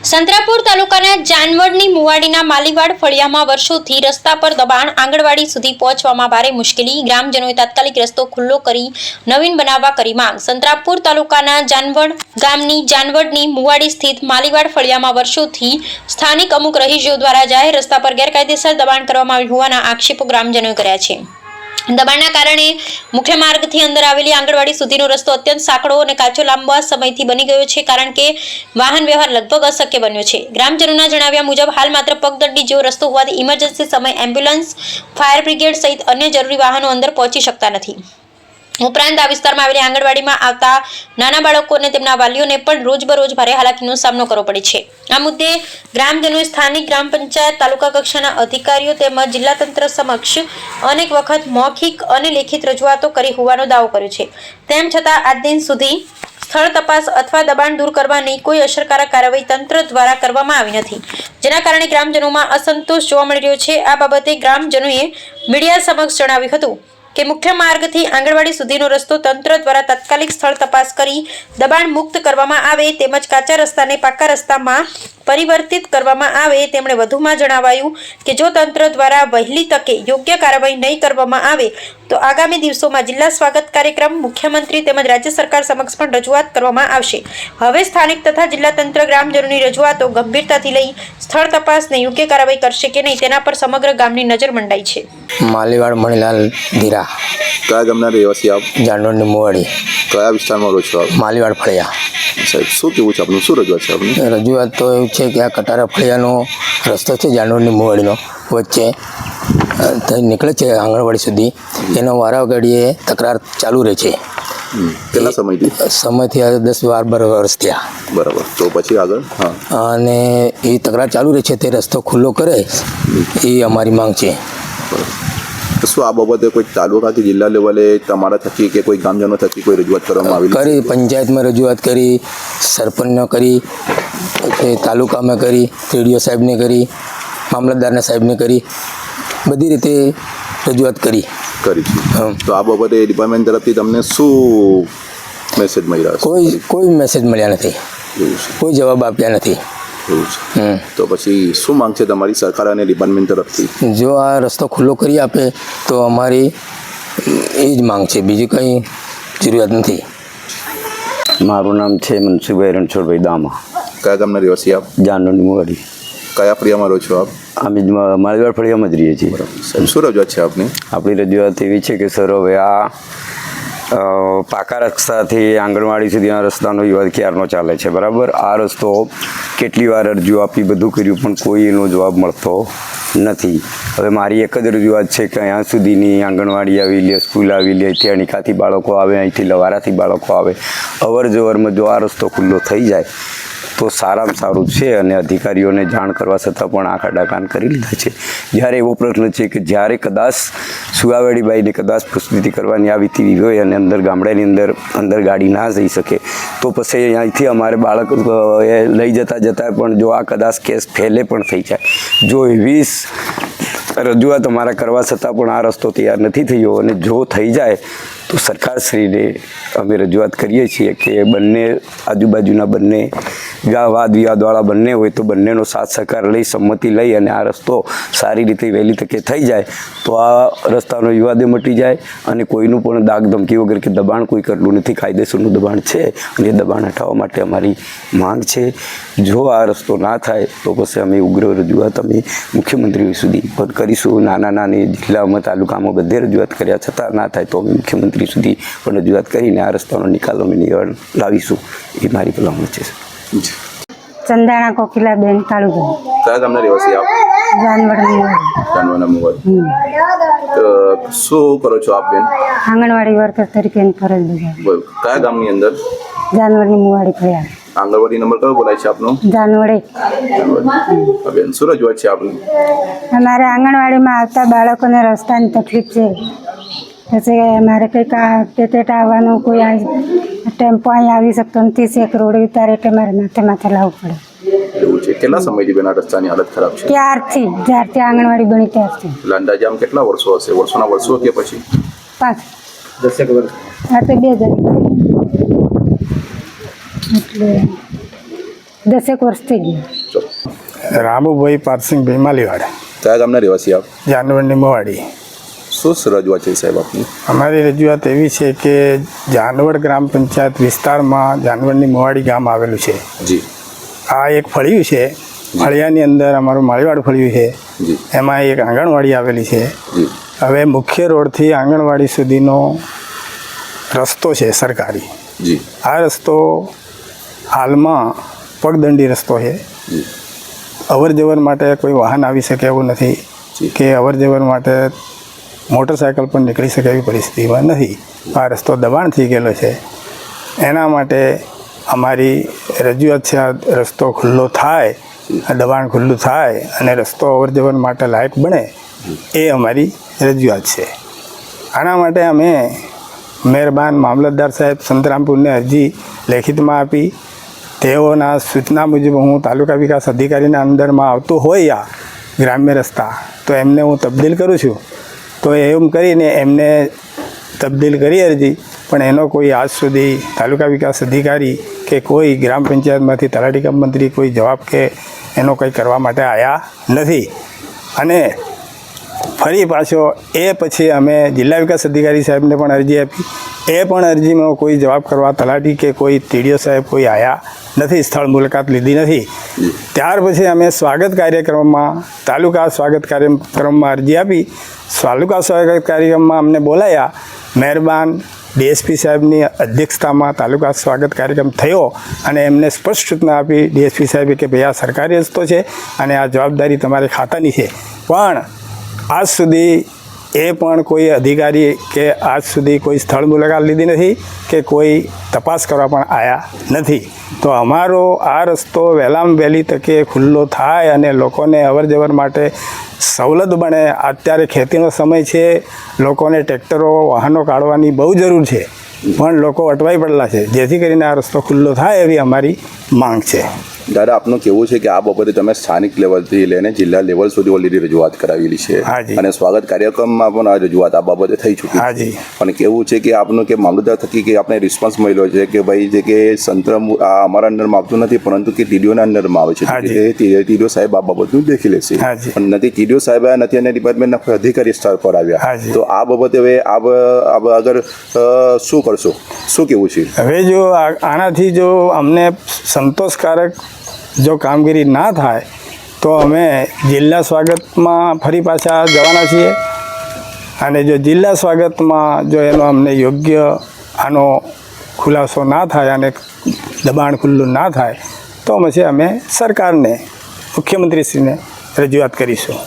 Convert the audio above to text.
સંતરાપુર તાલુકાના જાનવડની મુવાડીના માલીવાડ ફળિયામાં વર્ષોથી રસ્તા પર દબાણ, આંગણવાડી સુધી પહોંચવામાં ભારે મુશ્કેલી. ગ્રામજનોએ તાત્કાલિક રસ્તો ખુલ્લો કરી નવીન બનાવવા કરી માંગ. સંતરાપુર તાલુકાના જાનવડ ગામની જાનવડની મુવાડી સ્થિત માલીવાડ ફળિયામાં વર્ષોથી સ્થાનિક અમુક રહીશો દ્વારા જાહેર રસ્તા પર ગેરકાયદેસર દબાણ કરવામાં આવ્યું હોવાના આક્ષેપો ગ્રામજનોએ કર્યા છે. દબાણના કારણે મુખ્ય માર્ગથી અંદર આવેલી આંગણવાડી સુધીનો રસ્તો અત્યંત સાંકડો અને કાચો લાંબા સમયથી બની ગયો છે, કારણ કે વાહન વ્યવહાર લગભગ અશક્ય બન્યો છે. ગ્રામજનોના જણાવ્યા મુજબ હાલ માત્ર પગદંડી જેવો રસ્તો હોવાથી ઇમરજન્સી સમયે એમ્બ્યુલન્સ, ફાયર બ્રિગેડ સહિત અન્ય જરૂરી વાહનો અંદર પહોંચી શકતા નથી. ઉપરાંત આ વિસ્તારમાં આવેલી આંગણવાડીમાં આવતા નાના બાળકો અને તેમના વાલીઓને પણ રોજબરોજ ભારે હાલાકીનો સામનો કરવો પડે છે. આ મુદ્દે ગ્રામજનોએ સ્થાનિક ગ્રામ પંચાયત, તાલુકા કક્ષાના અધિકારીઓ તેમજ જિલ્લા તંત્ર સમક્ષ અનેક વખત મૌખિક અને લેખિત રજૂઆતો કરી હોવાનો દાવો કર્યો છે. તેમ છતાં આજ દિન સુધી સ્થળ તપાસ અથવા દબાણ દૂર કરવાની કોઈ અસરકારક કાર્યવાહી તંત્ર દ્વારા કરવામાં આવી નથી, જેના કારણે ગ્રામજનોમાં અસંતોષ જોવા મળી રહ્યો છે. આ બાબતે ગ્રામજનોએ મીડિયા સમક્ષ જણાવ્યું હતું કે મુખ્ય માર્ગથી આંગણવાડી સુધીનો રસ્તો તંત્ર દ્વારા તાત્કાલિક સ્થળ તપાસ કરી દબાણ મુક્ત કરવામાં આવે તેમજ કાચા રસ્તાને પાકા રસ્તામાં પરિવર્તિત કરવામાં આવે. તેમણે વધુમાં જણાવ્યું કે જો તંત્ર દ્વારા વહેલી તકે યોગ્ય કાર્યવાહી નહીં કરવામાં આવે તો આગામી દિવસોમાં જિલ્લા સ્વાગત કાર્યક્રમ, મુખ્યમંત્રી તેમજ રાજ્ય સરકાર સમક્ષ પણ રજૂઆત કરવામાં આવશે. હવે સ્થાનિક તથા જિલ્લા તંત્ર ગ્રામજનોની રજૂઆતો ગંભીરતાથી લઈ સ્થળ તપાસને યોગ્ય કાર્યવાહી કરશે કે નહીં તેના પર સમગ્ર ગામની નજર મંડાઈ છે. માલીવાડ મણીલાલ ધીરા. કયા ગામના રહેવાસી આપ? જાનવડની મુવાડી. કયા વિસ્તારમાં રહો છો આપ? માલીવાડ ફળિયા. સાહેબ, શું કેવું છે આપનું? શું રજૂઆત છે આપની? રજૂઆત તો એવું છે કે આ કટારા ફળિયાનો રસ્તો છે જાનવડની મુવાડીનો, વચ્ચે ત્યાં નીકળે છે આંગણવાડી સુધી, એનો વારા ઘડીએ તકરાર ચાલુ રહે છે. કેટલા સમયથી? સમયથી 10-12 વર્ષ થયા. બરાબર. તો પછી આગળ? હા. અને એ તકરાર ચાલુ રહે છે, તે રસ્તો ખુલ્લો કરે એ અમારી માંગ છે. તો શું આ બાબતે કોઈ તાલુકા કે જિલ્લા લેવલે તમારા થકી કે કોઈ ગામજનો થકી કોઈ રજૂઆત કરવામાં આવી? કરી, પંચાયતમાં રજૂઆત કરી, સરપંચને કરી, તાલુકામાં કરી, TDO સાહેબને કરી, મામલતદારના સાહેબને કરી, બધી રીતે રજૂઆત કરી. તો આ બાબતે ડિપાર્ટમેન્ટ તરફથી તમને શું મેસેજ મળી રહ્યા છે? કોઈ મેસેજ મળ્યા નથી, કોઈ જવાબ આપ્યા નથી. એવું છે. તો પછી શું માંગ છે તમારી સરકાર અને ડિપાર્ટમેન્ટ તરફથી? જો આ રસ્તો ખુલ્લો કરી આપે તો અમારી એ જ માંગ છે, બીજી કંઈ જરૂરિયાત નથી. મારું નામ છે મનસુખભાઈ રણછોડભાઈ દામા. કયા ગામના રહેવાસી આપ? જાનવડની મુવાડી. કયા ફળિયામાં રહો છો આપ? અમે માલીવાડ ફળિયામાં જ રહીએ છીએ. સાહેબ, શું રજૂઆત છે આપની? આપણી રજૂઆત એવી છે કે સર, હવે આ પાકા રસ્તાથી આંગણવાડી સુધીના રસ્તાનો વિવાદ ક્યારનો ચાલે છે, બરાબર? આ રસ્તો કેટલી વાર અરજીઓ આપી, બધું કર્યું, પણ કોઈ એનો જવાબ મળતો નથી. હવે મારી એક જ રજૂઆત છે કે અહીંયા સુધીની આંગણવાડી આવી લે, સ્કૂલ આવી લે, અહીંથી અણીકાથી બાળકો આવે, અહીંથી લવારાથી બાળકો આવે, અવર જવરમાં જો આ રસ્તો ખુલ્લો થઈ જાય તો સારામાં સારું છે. અને અધિકારીઓને જાણ કરવા છતાં પણ આંખ આડાકાન કરી લીધા છે. જ્યારે એવો પ્રશ્ન છે કે જ્યારે કદાચ સુવાવેડીબાઈને કદાચ પ્રસ્તુતિ કરવાની આવી તેવી હોય અને અંદર ગામડાની અંદર ગાડી ના જઈ શકે તો પછી અહીંથી અમારે બાળક લઈ જતા પણ જો આ કદાચ કેસ ફેલે પણ થઈ જાય, જો એવી રજૂઆત અમારા કરવા છતાં પણ આ રસ્તો તૈયાર નથી થયો અને જો થઈ જાય તો સરકારશ્રીને અમે રજૂઆત કરીએ છીએ કે બંને આજુબાજુના બંને વાદ વિવાદવાળા બંને હોય તો બંનેનો સાથ સહકાર લઈ, સંમતિ લઈ અને આ રસ્તો સારી રીતે વહેલી તકે થઈ જાય તો આ રસ્તાનો વિવાદે મટી જાય અને કોઈનું પણ દાગ ધમકી વગર કે દબાણ કોઈ કરેલું નથી, કાયદેસરનું દબાણ છે અને એ દબાણ હટાવવા માટે અમારી માંગ છે. જો આ રસ્તો ના થાય તો પછી અમે ઉગ્ર રજૂઆત અમે મુખ્યમંત્રી સુધી પણ કરીશું. નાની જિલ્લામાં, તાલુકામાં બધે રજૂઆત કર્યા છતાં ના થાય તો અમે મુખ્યમંત્રી સુધી પણ રજૂઆત કરીને આ રસ્તાનો નિકાલ અમે નિવારણ લાવીશું, એ મારી ભલામણ છે. ચંદાણા કોકિલાબેન કાળુભાઈ. કયા ગામના રહેવાસી આપ? જાનવડના મુવાડી. શું કરો છો આપ બેન? આંગણવાડી વર્કર તરીકે ફરજ બજાવું. કયા ગામની અંદર? જાનવડની મુવાડી ફળિયા. આંગણવાડી નંબર કયો બોલાય છે આપનો? જાનવડે. બેન, શું રજૂઆત છે આપની? અમારે આંગણવાડીમાં આવતા બાળકોને રસ્તાની તકલીફ છે, પછી અમારે કંઈક પેકેટ આવવાનું, કોઈ ટેમ્પો અહીં આવી શકતો નથી, એક રોડ ઉતારે એટલે મારે માથે લાવવું પડે. એવું છે. કેટલા સમયથી બેન આ રસ્તાની હાલત ખરાબ છે? જ્યારથી આંગણવાડી બની ત્યારથી. અંદાજે આમ કેટલા વર્ષો હશે? વર્ષોના વર્ષો કે પછી 10 વર્ષ? આ તો 2 જણ એટલે 10 વર્ષ થઈ ગયા. ચલો. રામુભાઈ પારસિંગભાઈ માલીવાડ, કયા ગામના રહેવાસી આપ? જાનવરની મોવાડી. શું રજૂઆત છે સાહેબ આપની? અમારી રજૂઆત એવી છે કે જાનવડ ગ્રામ પંચાયત વિસ્તારમાં જાનવરની મોવાડી ગામ આવેલું છે. જી આ એક ફળિયું છે. ફળિયાની અંદર અમારું માળીવાડ ફળિયું છે. જી એમાં એક આંગણવાડી આવેલી છે. જી હવે મુખ્ય રોડથી આંગણવાડી સુધીનો રસ્તો છે સરકારી. જી આ રસ્તો હાલમાં પગદંડી રસ્તો છે. જી અવર જવર માટે કોઈ વાહન આવી શકે એવું નથી જી. કે અવર જવર માટે મોટરસાયકલ પણ નીકળી શકે એવી પરિસ્થિતિમાં નથી. આ રસ્તો દબાણ થઈ ગયેલો છે. એના માટે અમારી રજૂઆત છે આ રસ્તો ખુલ્લો થાય, આ દબાણ ખુલ્લું થાય અને રસ્તો અવર જવર માટે લાયક બને એ અમારી રજૂઆત છે. આના માટે અમે મહેરબાન મામલતદાર સાહેબ સંતરામપુરને અરજી લેખિતમાં આપી. તેઓના સૂચના મુજબ હું તાલુકા વિકાસ અધિકારીના અંદરમાં આવતું હોય આ ગ્રામ્ય રસ્તા તો એમને હું તબદીલ કરું છું. તો એમ કરીને એમને તબદીલ કરી અરજી, પણ એનો કોઈ આજ સુધી તાલુકા વિકાસ અધિકારી કે કોઈ ગ્રામ પંચાયતમાંથી તલાટી કમ મંત્રી કોઈ જવાબ કે એનો કંઈ કરવા માટે આવ્યા નથી. અને ફરી પાછો એ પછી અમે જિલ્લા વિકાસ અધિકારી સાહેબને પણ અરજી આપી. એ પણ અરજીમાં કોઈ જવાબ કરવા તલાટી કે કોઈ ટીડીઓ સાહેબ કોઈ આવ્યા નથી, સ્થળ મુલાકાત લીધી નથી. ત્યાર પછી અમે સ્વાગત કાર્યક્રમમાં તાલુકા સ્વાગત કાર્યક્રમમાં અરજી આપી. તાલુકા સ્વાગત કાર્યક્રમમાં અમને બોલાયા. મહેરબાન ડીએસપી સાહેબની અધ્યક્ષતામાં તાલુકા સ્વાગત કાર્યક્રમ થયો અને એમને સ્પષ્ટ સૂચના આપી ડીએસપી સાહેબે કે ભાઈ આ સરકારી રસ્તો છે અને આ જવાબદારી તમારી ખાતાની છે. પણ આજ સુધી એ પણ કોઈ અધિકારી કે આજ સુધી કોઈ સ્થળ મુલાકાત લીધી નથી કે કોઈ તપાસ કરવા પણ આવ્યા નથી. તો અમારો આ રસ્તો વહેલામાં વહેલી તકે ખુલ્લો થાય અને લોકોને અવર જવર માટે સવલત બને. અત્યારે ખેતીનો સમય છે, લોકોને ટ્રેક્ટરો વાહનો કાઢવાની બહુ જરૂર છે, પણ લોકો અટવાઈ પડેલા છે. જેથી કરીને આ રસ્તો ખુલ્લો થાય એવી અમારી માંગ છે. દાદા, આપનું કેવું છે કે આ બાબતે તમે સ્થાનિક લેવલથી લઈને જિલ્લા લેવલ સુધી ઓલરેડી રજૂઆત કરાવેલી છે હાજી. અને સ્વાગત કાર્યક્રમમાં પણ આ રજૂઆત આ બાબતે થઈ ચૂકી હાજી. અને કેવું છે કે આપનું કે મામલતદાર થકી કે આપણે રિસ્પોન્સ મળ્યો છે કે ભાઈ જે કે સંતરામ આ અમારા અંડરમાં આવતું નથી પરંતુ કે ટીડીઓના અંડરમાં આવે છે. હાજી. ટીડીઓ સાહેબ આ બાબતનું દેખી લેશે. હાજી. પણ નથી ટીડીઓ સાહેબ આવ્યા નથી અને ડિપાર્ટમેન્ટના કોઈ અધિકારી સ્થળ પર આવ્યા. હાજી. તો આ બાબતે હવે આગળ શું કરશો, શું કેવું છે? હવે જો આનાથી જો અમને સંતોષકારક જો કામગીરી ના થાય તો અમે જિલ્લા સ્વાગતમાં ફરી પાછા જવાના છીએ. અને જો જિલ્લા સ્વાગતમાં જો એનો અમને યોગ્ય આનો ખુલાસો ના થાય અને દબાણ ખુલ્લું ના થાય તો પછી અમે સરકારને મુખ્યમંત્રીશ્રીને રજૂઆત કરીશું.